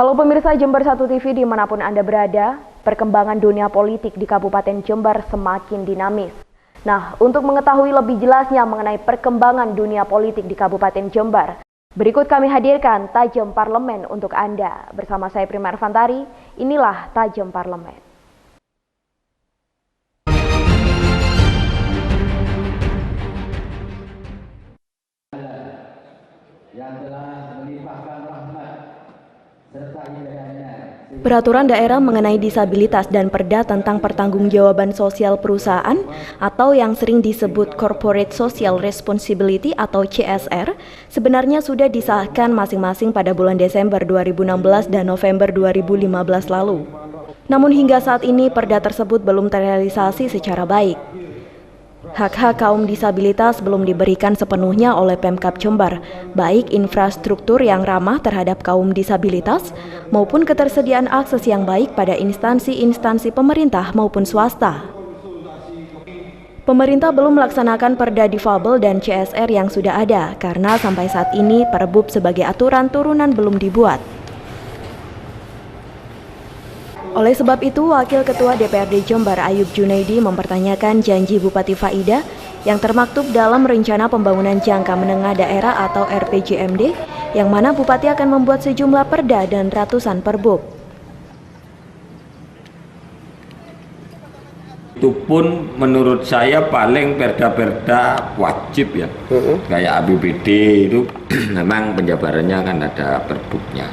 Halo pemirsa Jember 1 TV dimanapun Anda berada, perkembangan dunia politik di Kabupaten Jember semakin dinamis. Nah, untuk mengetahui lebih jelasnya mengenai perkembangan dunia politik di Kabupaten Jember, berikut kami hadirkan Tajam Parlemen untuk Anda. Bersama saya Prima Arfantari, inilah Tajam Parlemen. Peraturan daerah mengenai disabilitas dan Perda tentang pertanggungjawaban sosial perusahaan atau yang sering disebut Corporate Social Responsibility atau CSR sebenarnya sudah disahkan masing-masing pada bulan Desember 2016 dan November 2015 lalu. Namun hingga saat ini Perda tersebut belum terrealisasi secara baik. Hak-hak kaum disabilitas belum diberikan sepenuhnya oleh Pemkab Jember, baik infrastruktur yang ramah terhadap kaum disabilitas maupun ketersediaan akses yang baik pada instansi-instansi pemerintah maupun swasta. Pemerintah belum melaksanakan Perda Difabel dan CSR yang sudah ada karena sampai saat ini Perbub sebagai aturan turunan belum dibuat. Oleh sebab itu, Wakil Ketua DPRD Jember Ayub Junaidi mempertanyakan janji Bupati Faida yang termaktub dalam Rencana Pembangunan Jangka Menengah Daerah atau RPJMD, yang mana Bupati akan membuat sejumlah perda dan ratusan perbub. Itu pun menurut saya paling perda-perda wajib ya, kayak APBD itu memang penjabarannya kan ada perbubnya.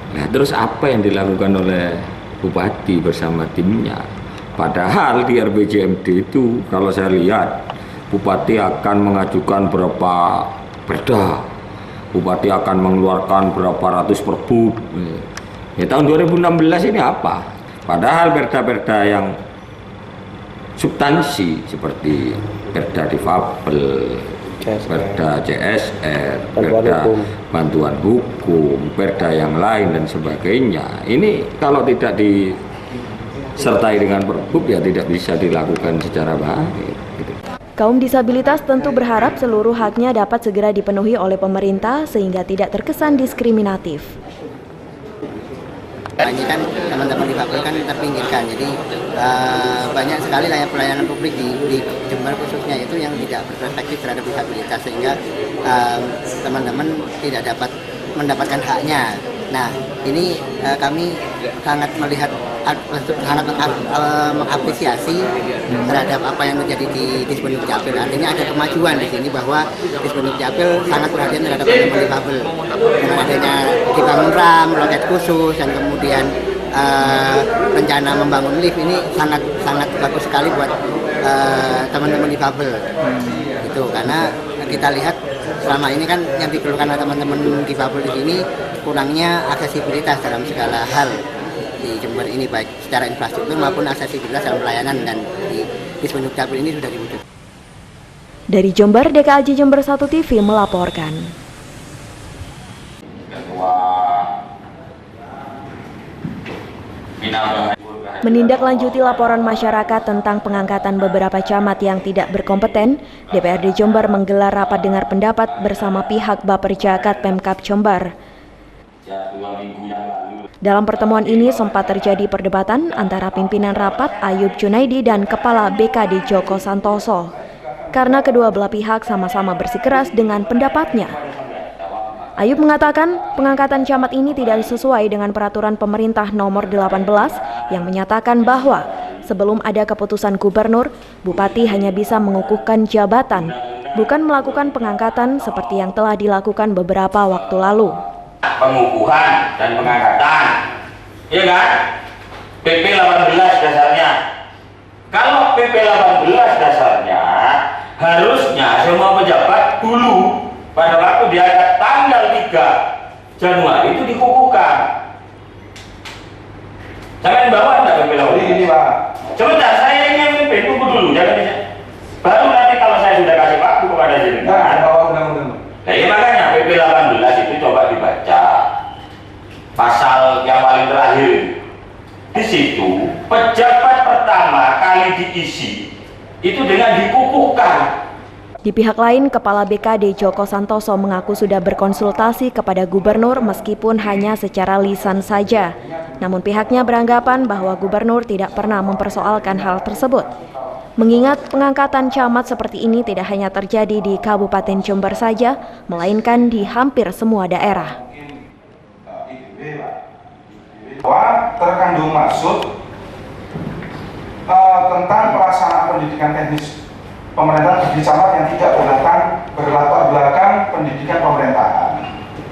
Nah, terus apa yang dilakukan oleh Bupati bersama timnya? Padahal di RPJMD itu kalau saya lihat Bupati akan mengajukan berapa perda, Bupati akan mengeluarkan berapa ratus perbub. Ya, tahun 2016 ini apa? Padahal perda-perda yang substansi seperti perda difabel, perda CSR, perda bantuan hukum, perda yang lain dan sebagainya. Ini kalau tidak disertai dengan perbub ya tidak bisa dilakukan secara baik. Kaum disabilitas tentu berharap seluruh haknya dapat segera dipenuhi oleh pemerintah sehingga tidak terkesan diskriminatif. Ini kan teman-teman difabel kan terpinggirkan, jadi banyak sekali pelayanan publik di Jember khususnya itu yang tidak berperspektif terhadap disabilitas sehingga teman-teman tidak dapat mendapatkan haknya. Nah, ini kami sangat melihat, sangat mengapresiasi terhadap apa yang terjadi di Disbun Dukcapil. Artinya ada kemajuan di sini bahwa Disbun Dukcapil sangat perhatian terhadap teman-teman difabel. Dengan adanya dibangun RAM, loket khusus, dan kemudian rencana membangun lift ini sangat bagus sekali buat teman-teman difabel. Itu karena kita lihat selama ini kan yang dikeluhkan oleh teman-teman difabel di sini kurangnya aksesibilitas dalam segala hal di Jember ini, baik secara infrastruktur maupun aksesibilitas dalam pelayanan, dan di Disbun Dukcapil ini sudah diwujud. Dari Jember, DKAJ Jember 1 TV melaporkan. Menindaklanjuti laporan masyarakat tentang pengangkatan beberapa camat yang tidak berkompeten, DPRD Jember menggelar rapat dengar pendapat bersama pihak Baperjakat Pemkab Jember. Dalam pertemuan ini sempat terjadi perdebatan antara pimpinan rapat Ayub Junaidi dan Kepala BKD Joko Santoso, karena kedua belah pihak sama-sama bersikeras dengan pendapatnya. Ayub mengatakan pengangkatan camat ini tidak sesuai dengan peraturan pemerintah nomor 18 yang menyatakan bahwa sebelum ada keputusan gubernur, Bupati hanya bisa mengukuhkan jabatan, bukan melakukan pengangkatan seperti yang telah dilakukan beberapa waktu lalu. Pengukuhan dan pengangkatan, iya kan? PP 18 dasarnya. Kalau PP 18 dasarnya, harusnya semua pejabat dulu pada waktu diangkat tanggal 3 Januari itu dikukuhkan. Jangan bawa anda PP 18 ini, Pak. Sebentar, saya ini yang mimpin, tunggu dulu, jangan bisa. Baru nanti kalau saya sudah kasih waktu kepada jenengan. Nah, ya makanya PP 18 itu coba dibaca pasal yang paling terakhir. Di situ pejabat pertama kali diisi itu dengan dikukuhkan. Di pihak lain, Kepala BKD Joko Santoso mengaku sudah berkonsultasi kepada gubernur meskipun hanya secara lisan saja. Namun pihaknya beranggapan bahwa gubernur tidak pernah mempersoalkan hal tersebut. Mengingat pengangkatan camat seperti ini tidak hanya terjadi di Kabupaten Jember saja, melainkan di hampir semua daerah. Terkandung maksud tentang pelaksanaan pendidikan teknis pemerintahan bagi camat yang tidak berlatar belakang pendidikan pemerintahan.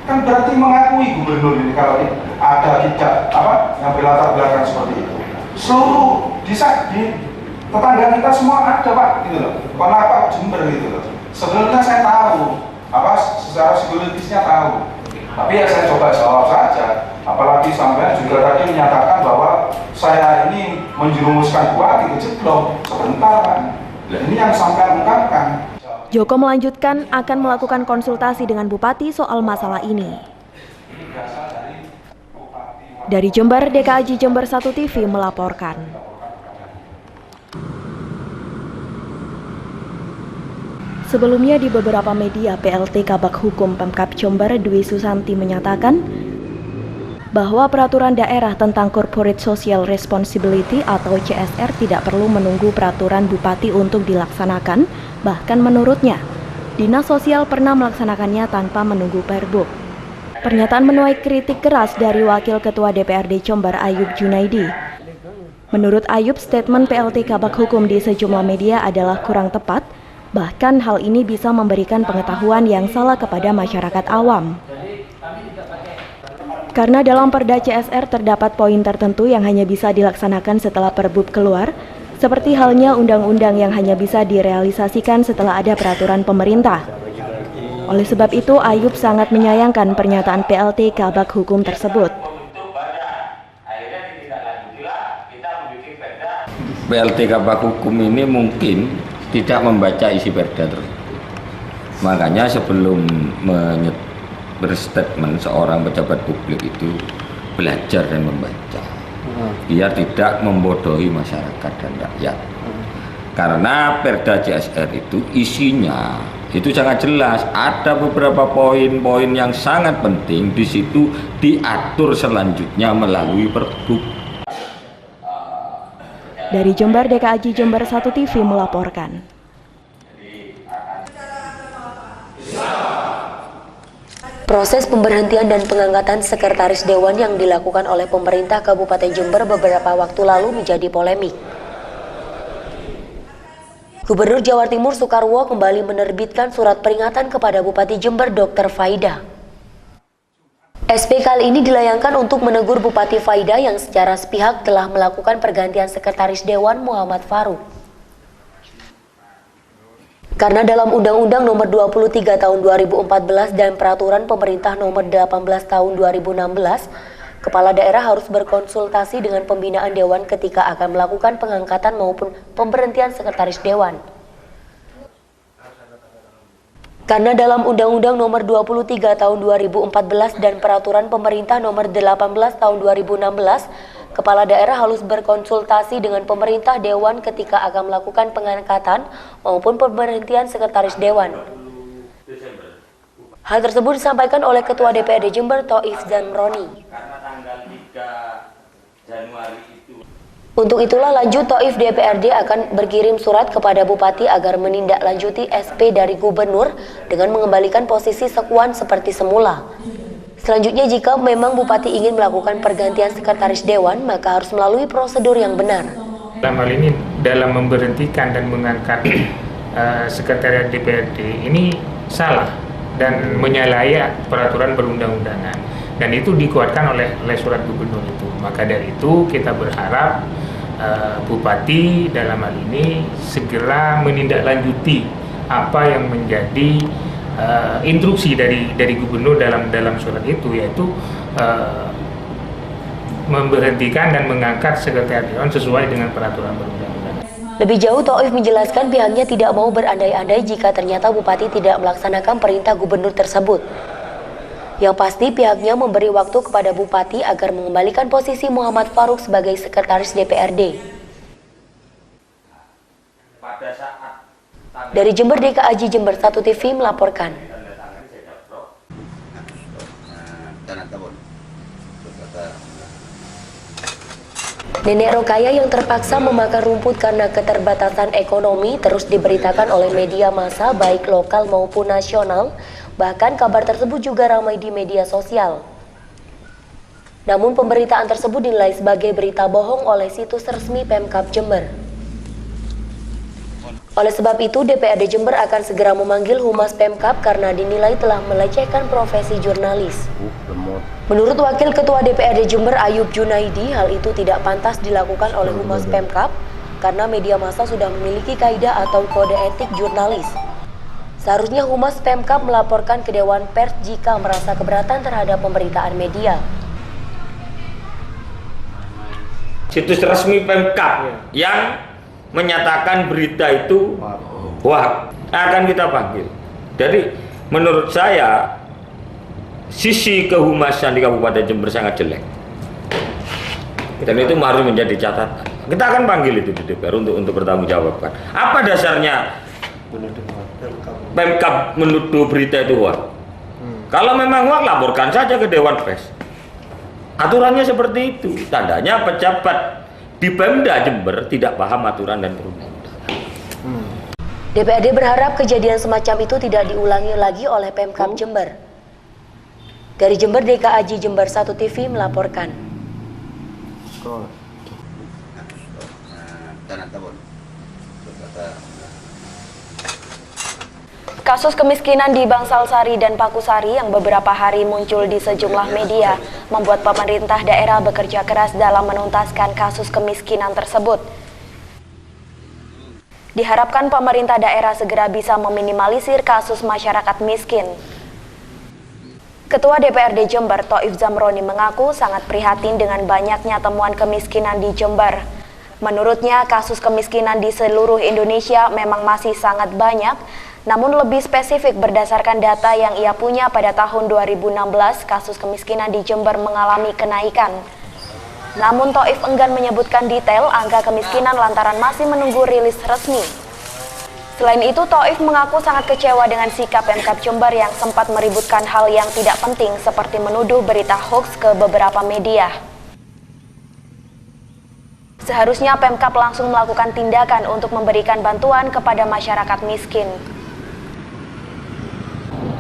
Kan berarti mengakui gubernur ini kalau ada tidak yang berlatar belakang seperti itu. Seluruh di tetangga kita semua ada Pak, gitu loh. Kenapa Jember gitu loh. Sebelumnya saya tahu, secara psikologisnya tahu. Tapi ya saya coba jawab saja. Apalagi sampai juga tadi menyatakan bahwa saya ini menjerumuskan Bupati ke jeblok sebentar Pak. Ini yang sampai ungkapkan. Joko melanjutkan akan melakukan konsultasi dengan Bupati soal masalah ini. Dari Jember, DKAJ Jember 1 TV melaporkan. Sebelumnya di beberapa media, PLT Kabag Hukum Pemkab Jember Dwi Susanti menyatakan bahwa peraturan daerah tentang Corporate Social Responsibility atau CSR tidak perlu menunggu peraturan Bupati untuk dilaksanakan, bahkan menurutnya, Dinas Sosial pernah melaksanakannya tanpa menunggu Perbuk. Pernyataan menuai kritik keras dari Wakil Ketua DPRD Jember Ayub Junaidi. Menurut Ayub, statement PLT Kabag Hukum di sejumlah media adalah kurang tepat, bahkan hal ini bisa memberikan pengetahuan yang salah kepada masyarakat awam. Karena dalam Perda CSR terdapat poin tertentu yang hanya bisa dilaksanakan setelah Perbub keluar, seperti halnya undang-undang yang hanya bisa direalisasikan setelah ada peraturan pemerintah. Oleh sebab itu, Ayub sangat menyayangkan pernyataan PLT Kabag Hukum tersebut. PLT Kabag Hukum ini mungkin tidak membaca isi perda terus. Makanya sebelum berstatement seorang pejabat publik itu belajar dan membaca, biar tidak membodohi masyarakat dan rakyat. Karena perda CSR itu isinya itu sangat jelas, ada beberapa poin-poin yang sangat penting di situ diatur selanjutnya melalui Perbuk. Dari Jember, DKAJ Jember 1 TV melaporkan. Proses pemberhentian dan pengangkatan sekretaris dewan yang dilakukan oleh pemerintah Kabupaten Jember beberapa waktu lalu menjadi polemik. Gubernur Jawa Timur Soekarwo kembali menerbitkan surat peringatan kepada Bupati Jember Dr. Faida. SP kali ini dilayangkan untuk menegur Bupati Faida yang secara sepihak telah melakukan pergantian sekretaris dewan Muhammad Faruk. Karena dalam Undang-Undang Nomor 23 Tahun 2014 dan Peraturan Pemerintah Nomor 18 Tahun 2016, kepala daerah harus berkonsultasi dengan pembinaan dewan ketika akan melakukan pengangkatan maupun pemberhentian sekretaris dewan. Karena dalam Undang-Undang Nomor 23 Tahun 2014 dan Peraturan Pemerintah Nomor 18 Tahun 2016, kepala daerah harus berkonsultasi dengan pemerintah dewan ketika akan melakukan pengangkatan maupun pemberhentian sekretaris dewan. Hal tersebut disampaikan oleh Ketua DPRD Jember Thoif Zamroni. Untuk itulah lanjut Thoif DPRD akan berkirim surat kepada Bupati agar menindaklanjuti SP dari Gubernur dengan mengembalikan posisi sekuan seperti semula. Selanjutnya, jika memang Bupati ingin melakukan pergantian sekretaris dewan, maka harus melalui prosedur yang benar. Dalam hal ini, dalam memberhentikan dan mengangkat sekretariat DPRD ini salah dan menyalahi peraturan perundang-undangan, dan itu dikuatkan oleh surat gubernur itu. Maka dari itu kita berharap Bupati dalam hal ini segera menindaklanjuti apa yang menjadi instruksi dari gubernur dalam surat itu, yaitu memberhentikan dan mengangkat sekretariat dewan sesuai dengan peraturan perundang-undangan. Lebih jauh, Thoif menjelaskan pihaknya tidak mau berandai-andai jika ternyata Bupati tidak melaksanakan perintah gubernur tersebut. Yang pasti pihaknya memberi waktu kepada Bupati agar mengembalikan posisi Muhammad Faruk sebagai sekretaris DPRD. Dari Jember, DKAJ Jember 1 TV melaporkan. Nenek Rokaya yang terpaksa memakan rumput karena keterbatasan ekonomi terus diberitakan oleh media massa baik lokal maupun nasional. Bahkan kabar tersebut juga ramai di media sosial. Namun pemberitaan tersebut dinilai sebagai berita bohong oleh situs resmi Pemkab Jember. Oleh sebab itu, DPRD Jember akan segera memanggil Humas Pemkab karena dinilai telah melecehkan profesi jurnalis. Menurut Wakil Ketua DPRD Jember Ayub Junaidi, hal itu tidak pantas dilakukan oleh Humas Pemkab karena media massa sudah memiliki kaidah atau kode etik jurnalis. Seharusnya Humas Pemkab melaporkan ke Dewan Pers jika merasa keberatan terhadap pemberitaan media. Situs resmi Pemkab yang menyatakan berita itu hoax akan kita panggil. Jadi menurut saya sisi kehumasan di Kabupaten Jember sangat jelek, dan itu harus menjadi catatan. Kita akan panggil itu di DPR untuk bertanggungjawabkan. Apa dasarnya Pemkab menuduh berita itu hoax? Kalau memang hoax, laporkan saja ke Dewan Pers. Aturannya seperti itu. Tandanya pejabat di Pemda Jember tidak paham aturan dan perundang-undangan. DPRD berharap kejadian semacam itu tidak diulangi lagi oleh Pemkab Jember. Dari Jember, DKAJ Jember 1 TV melaporkan. Kasus kemiskinan di Bangsalsari dan Pakusari yang beberapa hari muncul di sejumlah media membuat pemerintah daerah bekerja keras dalam menuntaskan kasus kemiskinan tersebut. Diharapkan pemerintah daerah segera bisa meminimalisir kasus masyarakat miskin. Ketua DPRD Jember, Thoif Zamroni, mengaku sangat prihatin dengan banyaknya temuan kemiskinan di Jember. Menurutnya, kasus kemiskinan di seluruh Indonesia memang masih sangat banyak, namun lebih spesifik berdasarkan data yang ia punya pada tahun 2016, kasus kemiskinan di Jember mengalami kenaikan. Namun Thoif enggan menyebutkan detail angka kemiskinan lantaran masih menunggu rilis resmi. Selain itu, Thoif mengaku sangat kecewa dengan sikap Pemkab Jember yang sempat meributkan hal yang tidak penting seperti menuduh berita hoax ke beberapa media. Seharusnya Pemkab langsung melakukan tindakan untuk memberikan bantuan kepada masyarakat miskin.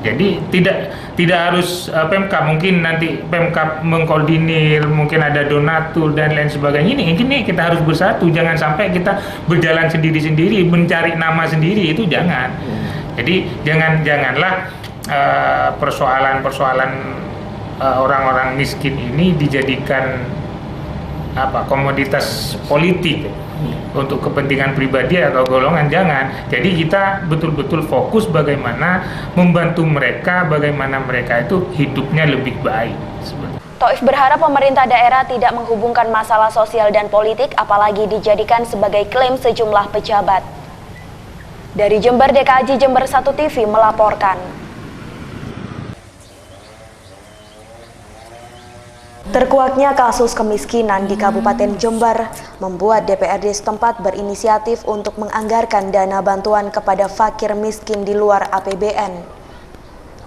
Jadi tidak harus Pemkab, mungkin nanti Pemkab mengkoordinir, mungkin ada donatur dan lain sebagainya. Ini kita harus bersatu, jangan sampai kita berjalan sendiri-sendiri, mencari nama sendiri, itu jangan. Jadi janganlah persoalan-persoalan orang-orang miskin ini dijadikan komoditas politik untuk kepentingan pribadi atau golongan, jangan. Jadi kita betul-betul fokus bagaimana membantu mereka, bagaimana mereka itu hidupnya lebih baik. Thoif berharap pemerintah daerah tidak menghubungkan masalah sosial dan politik, apalagi dijadikan sebagai klaim sejumlah pejabat. Dari Jember, DKAJ Jember 1 TV melaporkan. Terkuaknya kasus kemiskinan di Kabupaten Jember membuat DPRD setempat berinisiatif untuk menganggarkan dana bantuan kepada fakir miskin di luar APBN.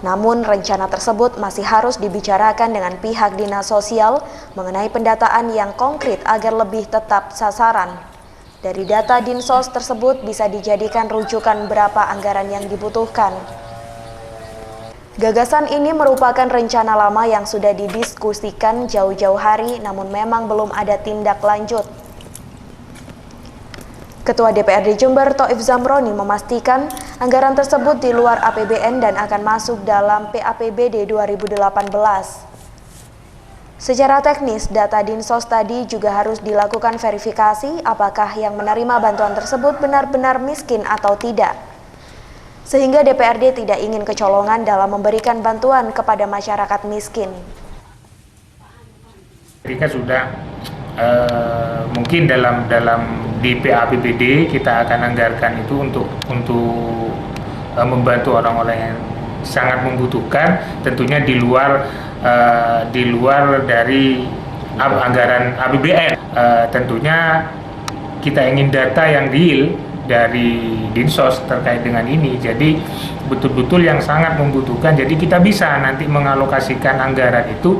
Namun rencana tersebut masih harus dibicarakan dengan pihak dinas sosial mengenai pendataan yang konkret agar lebih tetap sasaran. Dari data Dinsos tersebut bisa dijadikan rujukan berapa anggaran yang dibutuhkan. Gagasan ini merupakan rencana lama yang sudah didiskusikan jauh-jauh hari, namun memang belum ada tindak lanjut. Ketua DPRD Jember, Thoif Zamroni, memastikan anggaran tersebut di luar APBN dan akan masuk dalam PAPBD 2018. Secara teknis, data Dinsos tadi juga harus dilakukan verifikasi apakah yang menerima bantuan tersebut benar-benar miskin atau tidak. Sehingga DPRD tidak ingin kecolongan dalam memberikan bantuan kepada masyarakat miskin. Kita sudah mungkin dalam di PAPBD kita akan anggarkan itu untuk membantu orang-orang yang sangat membutuhkan, tentunya di luar dari anggaran APBN. Tentunya kita ingin data yang real dari Dinsos terkait dengan ini. Jadi betul-betul yang sangat membutuhkan. Jadi kita bisa nanti mengalokasikan anggaran itu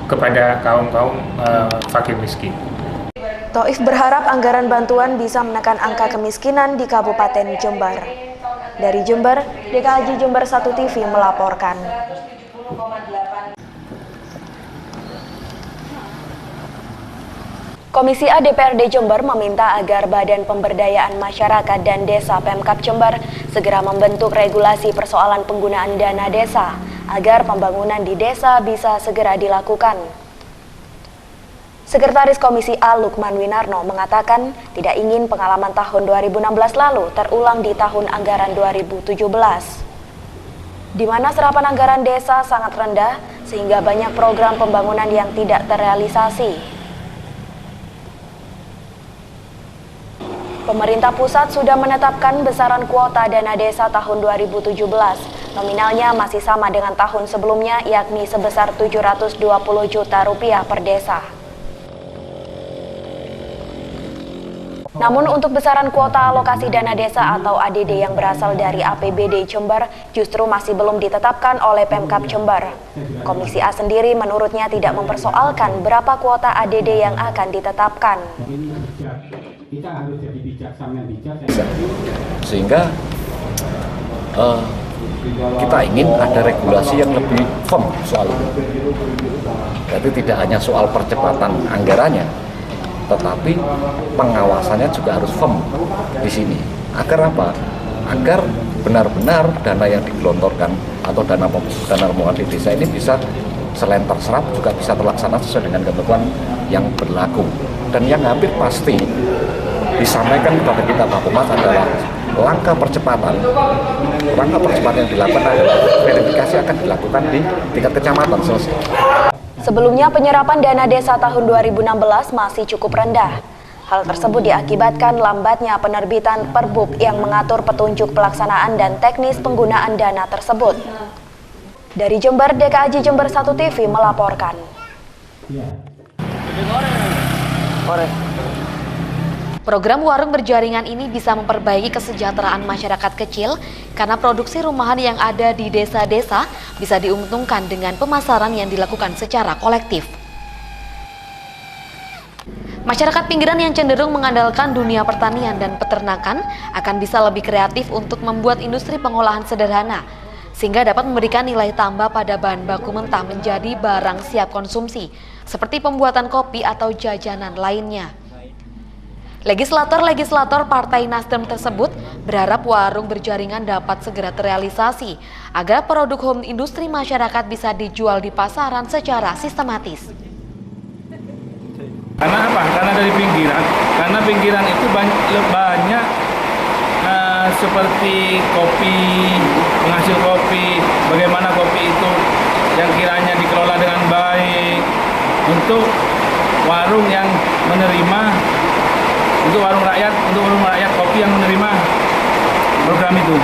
kepada kaum-kaum fakir miskin. Taif berharap anggaran bantuan bisa menekan angka kemiskinan di Kabupaten Jember. Dari Jember, DKAJ Jember 1 TV melaporkan. Komisi A DPRD Jember meminta agar Badan Pemberdayaan Masyarakat dan Desa Pemkab Jember segera membentuk regulasi persoalan penggunaan dana desa agar pembangunan di desa bisa segera dilakukan. Sekretaris Komisi A Lukman Winarno mengatakan tidak ingin pengalaman tahun 2016 lalu terulang di tahun anggaran 2017, di mana serapan anggaran desa sangat rendah sehingga banyak program pembangunan yang tidak terrealisasi. Pemerintah pusat sudah menetapkan besaran kuota dana desa tahun 2017. Nominalnya masih sama dengan tahun sebelumnya, yakni sebesar 720 juta rupiah per desa. Namun untuk besaran kuota alokasi dana desa atau ADD yang berasal dari APBD Jember justru masih belum ditetapkan oleh Pemkab Jember. Komisi A sendiri menurutnya tidak mempersoalkan berapa kuota ADD yang akan ditetapkan. Kita harus jadi bijaksana sehingga kita ingin ada regulasi yang lebih firm soal itu. Jadi tidak hanya soal percepatan anggarannya, tetapi pengawasannya juga harus firm di sini. Agar apa? Agar benar-benar dana yang digelontorkan atau dana pembangunan di desa ini bisa selain terserap juga bisa terlaksana sesuai dengan ketentuan yang berlaku. Dan yang hampir pasti disampaikan kepada kita Pak Humas adalah langkah percepatan yang dilakukan adalah verifikasi akan dilakukan di tingkat kecamatan selesai. Sebelumnya penyerapan dana desa tahun 2016 masih cukup rendah. Hal tersebut diakibatkan lambatnya penerbitan Perbub yang mengatur petunjuk pelaksanaan dan teknis penggunaan dana tersebut. Dari Jember, DKAJ Jember 1 TV melaporkan. Program warung berjaringan ini bisa memperbaiki kesejahteraan masyarakat kecil karena produksi rumahan yang ada di desa-desa bisa diuntungkan dengan pemasaran yang dilakukan secara kolektif. Masyarakat pinggiran yang cenderung mengandalkan dunia pertanian dan peternakan akan bisa lebih kreatif untuk membuat industri pengolahan sederhana, sehingga dapat memberikan nilai tambah pada bahan baku mentah menjadi barang siap konsumsi, seperti pembuatan kopi atau jajanan lainnya. Legislator Partai Nasdem tersebut berharap warung berjaringan dapat segera terrealisasi agar produk home industri masyarakat bisa dijual di pasaran secara sistematis. Karena apa? Karena dari pinggiran. Karena pinggiran itu banyak seperti kopi, penghasil kopi, bagaimana kopi itu yang kiranya dikelola dengan baik untuk warung yang menerima, untuk warung rakyat kopi yang menerima program itu.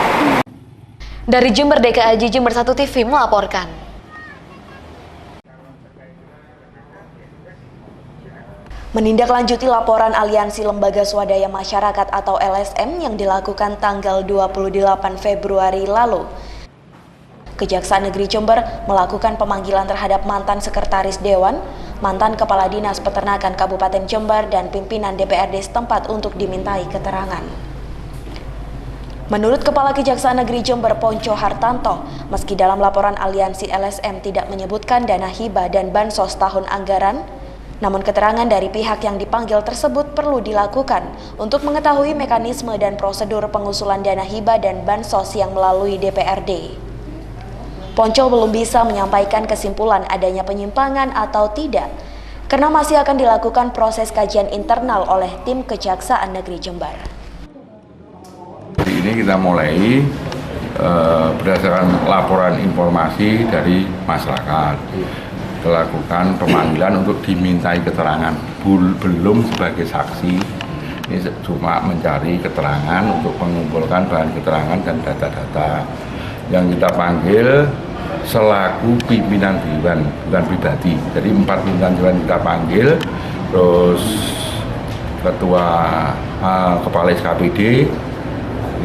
Dari Jember, DKAJ Jember 1 TV melaporkan. Menindaklanjuti laporan Aliansi Lembaga Swadaya Masyarakat atau LSM yang dilakukan tanggal 28 Februari lalu, Kejaksaan Negeri Jember melakukan pemanggilan terhadap mantan Sekretaris Dewan, mantan Kepala Dinas Peternakan Kabupaten Jember, dan pimpinan DPRD setempat untuk dimintai keterangan. Menurut Kepala Kejaksaan Negeri Jember Ponco Hartanto, meski dalam laporan Aliansi LSM tidak menyebutkan dana hibah dan bansos tahun anggaran, namun keterangan dari pihak yang dipanggil tersebut perlu dilakukan untuk mengetahui mekanisme dan prosedur pengusulan dana hibah dan bansos yang melalui DPRD. Ponco belum bisa menyampaikan kesimpulan adanya penyimpangan atau tidak, karena masih akan dilakukan proses kajian internal oleh tim Kejaksaan Negeri Jember. Hari ini kita mulai berdasarkan laporan informasi dari masyarakat. Melakukan pemanggilan untuk dimintai keterangan, belum sebagai saksi. Ini cuma mencari keterangan untuk mengumpulkan bahan keterangan dan data-data. Yang kita panggil selaku pimpinan dewan, bukan pribadi. Jadi 4 pimpinan dewan kita panggil, terus ketua kepala SKPD,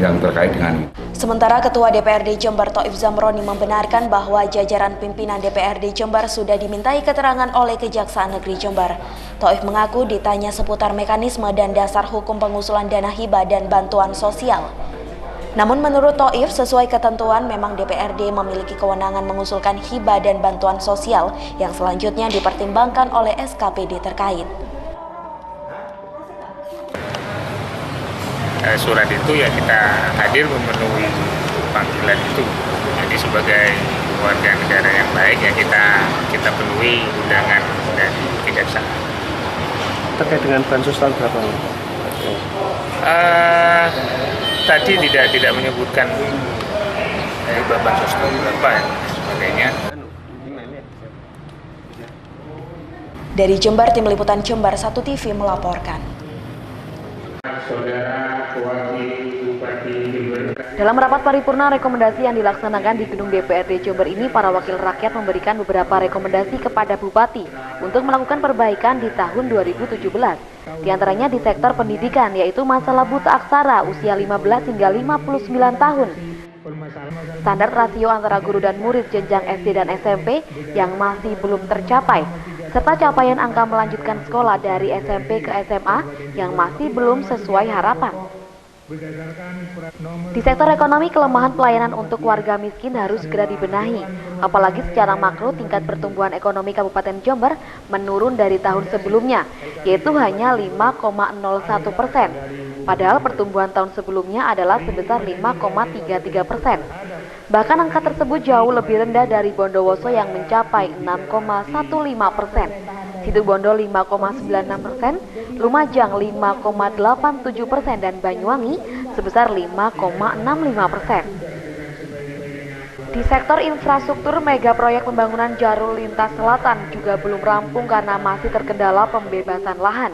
yang terkait dengan itu. Sementara Ketua DPRD Jember Thaif Zamroni membenarkan bahwa jajaran pimpinan DPRD Jember sudah dimintai keterangan oleh Kejaksaan Negeri Jember. Thaif mengaku ditanya seputar mekanisme dan dasar hukum pengusulan dana hibah dan bantuan sosial. Namun menurut Thaif, sesuai ketentuan memang DPRD memiliki kewenangan mengusulkan hibah dan bantuan sosial yang selanjutnya dipertimbangkan oleh SKPD terkait. Surat itu ya kita hadir memenuhi panggilan itu. Jadi sebagai warga negara yang baik ya kita penuhi undangan dari kejaksaan. Terkait dengan bansos tahun berapa? Tadi tidak menyebutkan bansos tahun berapa dan sebagainya. Dari Jember, Tim Liputan Jember 1 TV melaporkan. Dalam rapat paripurna rekomendasi yang dilaksanakan di gedung DPRD Jember ini, para wakil rakyat memberikan beberapa rekomendasi kepada Bupati untuk melakukan perbaikan di tahun 2017. Di antaranya di sektor pendidikan, yaitu masalah buta aksara usia 15 hingga 59 tahun. Standar rasio antara guru dan murid jenjang SD dan SMP yang masih belum tercapai, serta capaian angka melanjutkan sekolah dari SMP ke SMA yang masih belum sesuai harapan. Di sektor ekonomi, kelemahan pelayanan untuk warga miskin harus segera dibenahi. Apalagi secara makro tingkat pertumbuhan ekonomi Kabupaten Jember menurun dari tahun sebelumnya, yaitu hanya 5,01%. Padahal pertumbuhan tahun sebelumnya adalah sebesar 5,33%. Bahkan angka tersebut jauh lebih rendah dari Bondowoso yang mencapai 6,15%. Situbondo 5,96%, Lumajang 5,87% dan Banyuwangi sebesar 5,65%. Di sektor infrastruktur, mega proyek pembangunan jalur lintas selatan juga belum rampung karena masih terkendala pembebasan lahan.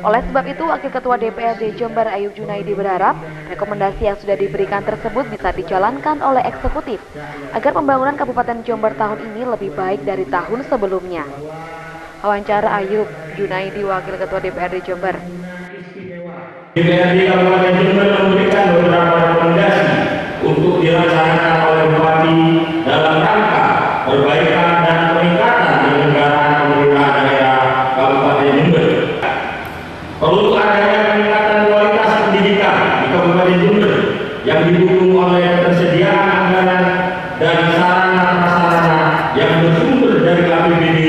Oleh sebab itu, Wakil Ketua DPRD Jember Ayub Junaidi berharap rekomendasi yang sudah diberikan tersebut bisa dijalankan oleh eksekutif agar pembangunan Kabupaten Jember tahun ini lebih baik dari tahun sebelumnya. Wawancara Ayub Junaidi, Wakil Ketua DPRD Jember. DPRD Kabupaten Jember memberikan beberapa rekomendasi untuk dilaksanakan oleh Bupati dalam rangka perbaikan dan peningkatan penyelenggaraan pemerintahan daerah Kabupaten Jember. Perlu adanya peningkatan kualitas pendidikan di Kabupaten Jember yang didukung oleh ketersediaan anggaran dan sarana-prasarana yang bersumber dari APBD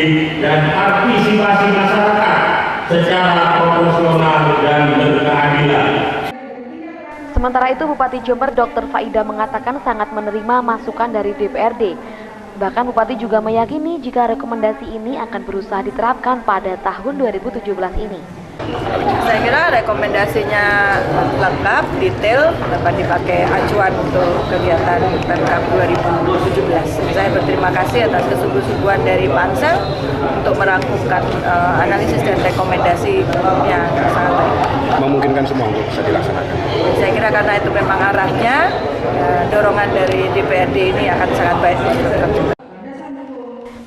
dan partisipasi masyarakat secara proporsional dan berkeadilan. Sementara itu, Bupati Jember Dr. Faida mengatakan sangat menerima masukan dari DPRD. Bahkan Bupati juga meyakini jika rekomendasi ini akan berusaha diterapkan pada tahun 2017 ini. Saya kira rekomendasinya lengkap, detail, dapat dipakai acuan untuk kegiatan Pemkab 2017. Saya berterima kasih atas kesungguh-sungguhan dari Pansel untuk merangkumkan analisis dan rekomendasi yang sangat baik. Memungkinkan semua untuk bisa dilaksanakan. Saya kira karena itu memang arahnya, dorongan dari DPRD ini akan sangat baik untuk Pemkab Jember.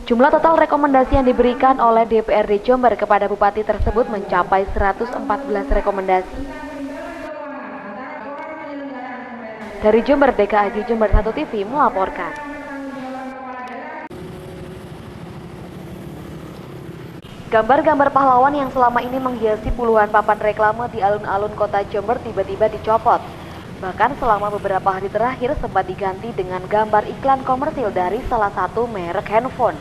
Jumlah total rekomendasi yang diberikan oleh DPRD Jember kepada Bupati tersebut mencapai 114 rekomendasi. Dari Jember, DKAJ Jember 1 TV melaporkan. Gambar-gambar pahlawan yang selama ini menghiasi puluhan papan reklame di alun-alun kota Jember tiba-tiba dicopot. Bahkan selama beberapa hari terakhir sempat diganti dengan gambar iklan komersil dari salah satu merek handphone.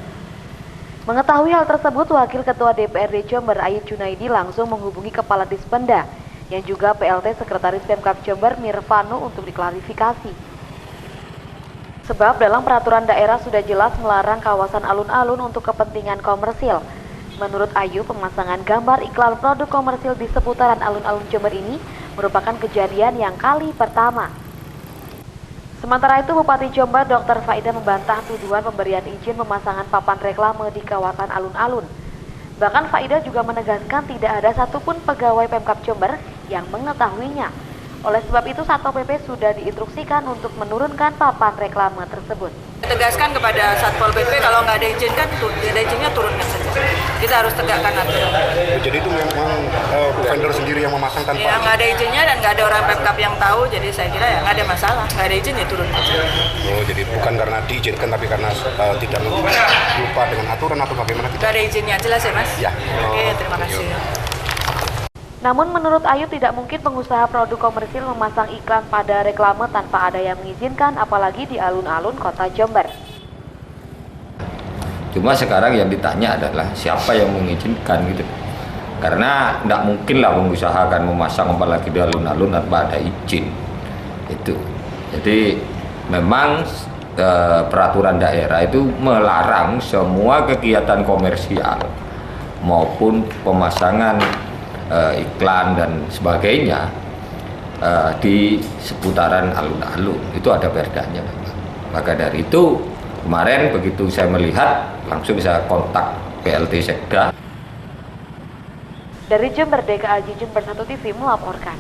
Mengetahui hal tersebut, Wakil Ketua DPRD Jember Ayub Junaidi langsung menghubungi Kepala Dispenda yang juga PLT Sekretaris Pemkab Jember Mirvano untuk diklarifikasi. Sebab dalam peraturan daerah sudah jelas melarang kawasan alun-alun untuk kepentingan komersil. Menurut Ayub, pemasangan gambar iklan produk komersil di seputaran alun-alun Jember ini merupakan kejadian yang kali pertama. Sementara itu, Bupati Jember Dr. Faida membantah tuduhan pemberian izin pemasangan papan reklame di kawasan alun-alun. Bahkan Faida juga menegaskan tidak ada satupun pegawai Pemkab Jember yang mengetahuinya. Oleh sebab itu, Satpol PP sudah diinstruksikan untuk menurunkan papan reklame tersebut. Tegaskan kepada Satpol PP kalau nggak ada izin kan, nggak ada izinnya turunkan saja. Kita harus tegakkan aturan. Jadi itu memang vendor sendiri yang memasang tanpa Ya, nggak ada izinnya dan nggak ada orang Pemkab yang tahu, jadi saya kira ya nggak ada masalah. Nggak ada izin ya turunkan saja. Oh, jadi bukan karena diizinkan tapi karena tidak lupa dengan aturan atau bagaimana? Nggak ada izinnya, jelas ya Mas? Ya. Oke, terima kasih. Namun menurut Ayu tidak mungkin pengusaha produk komersil memasang iklan pada reklame tanpa ada yang mengizinkan, apalagi di alun-alun kota Jember. Cuma sekarang yang ditanya adalah siapa yang mengizinkan gitu. Karena tidak mungkin lah pengusaha akan memasang apalagi di alun-alun tanpa ada izin. Itu. Jadi memang peraturan daerah itu melarang semua kegiatan komersial maupun pemasangan iklan dan sebagainya di seputaran alun-alun. Itu ada perdanya. Maka dari itu kemarin begitu saya melihat langsung bisa kontak PLT Sekda. Dari Jember, DKAJ Jember 1 TV melaporkan.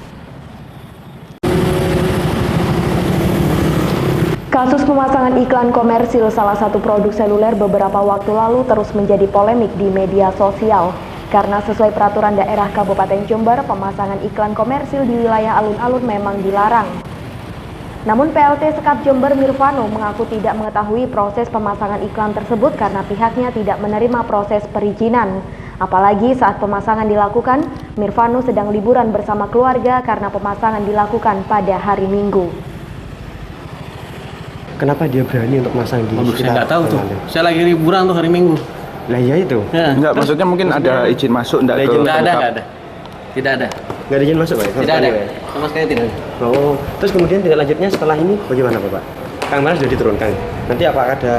Kasus pemasangan iklan komersil salah satu produk seluler beberapa waktu lalu terus menjadi polemik di media sosial. Karena sesuai peraturan daerah Kabupaten Jember, pemasangan iklan komersil di wilayah alun-alun memang dilarang. Namun PLT Sekap Jember Mirvano mengaku tidak mengetahui proses pemasangan iklan tersebut karena pihaknya tidak menerima proses perizinan. Apalagi saat pemasangan dilakukan, Mirvano sedang liburan bersama keluarga karena pemasangan dilakukan pada hari Minggu. Kenapa dia berani untuk masang di Saya nggak tahu tuh. Saya lagi liburan tuh hari Minggu. Lah iya itu. Ya. Enggak, maksudnya mungkin ada izin masuk enggak ke Nggak ada. Tidak ada. Nggak ada izin masuk, Pak? Tidak ada. Sama sekali tidak ada. Oh, terus kemudian tindak lanjutnya setelah ini bagaimana, Bapak? Kang Manas sudah diturunkan. Nanti apakah ada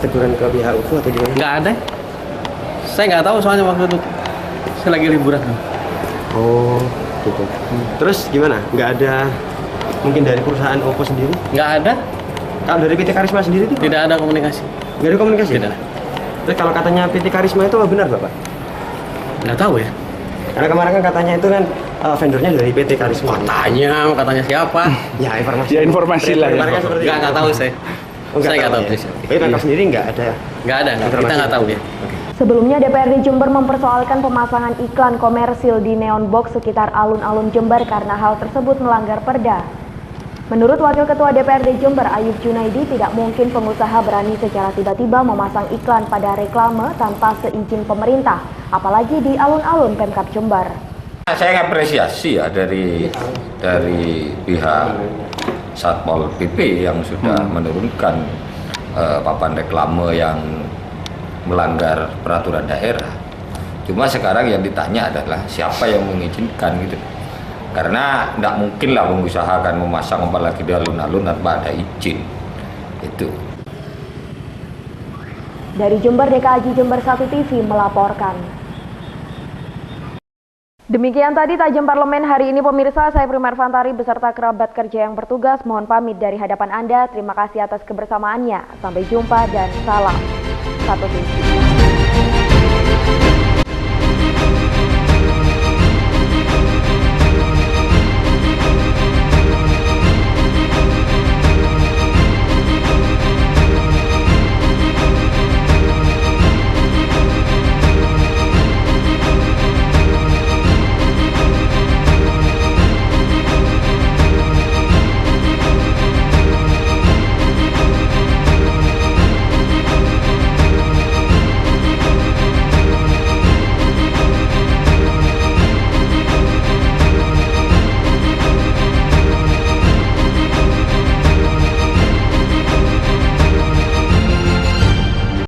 teguran ke pihak UFO atau gimana? Nggak ada. Saya nggak tahu soalnya waktu itu. Saya lagi liburan. Oh, gitu. Terus gimana? Nggak ada mungkin dari perusahaan OVO sendiri? Nggak ada. Kalau dari PT Karisma sendiri itu? Tidak ada komunikasi. Nggak ada komunikasi? Tidak. Terus kalau katanya PT Karisma itu benar, Bapak? Nggak tahu ya. Karena kemarin kan katanya itu kan vendornya dari PT Karisma. Katanya siapa? Ya informasi. Ya informasi lah ya. Nggak tahu saya. Saya nggak tahu. Tapi Pemkab sendiri nggak ada. Nggak ada. Kita nggak tahu ya. Sebelumnya DPRD Jember mempersoalkan pemasangan iklan komersil di neon box sekitar alun-alun Jember karena hal tersebut melanggar perda. Menurut Wakil Ketua DPRD Jember Ayub Junaidi, tidak mungkin pengusaha berani secara tiba-tiba memasang iklan pada reklame tanpa seizin pemerintah, apalagi di alun-alun Pemkab Jember. Saya apresiasi ya dari pihak Satpol PP yang sudah menurunkan papan reklame yang melanggar peraturan daerah. Cuma sekarang yang ditanya adalah siapa yang mengizinkan gitu. Karena tidak mungkin lah pengusaha akan memasang apalagi di alun-alun tanpa ada izin. Itu. Dari Jember, DKAJ Jember 1 TV melaporkan. Demikian tadi Tajam Parlemen hari ini pemirsa, saya Primer Fantari beserta kerabat kerja yang bertugas mohon pamit dari hadapan Anda. Terima kasih atas kebersamaannya. Sampai jumpa dan salam 1 TV.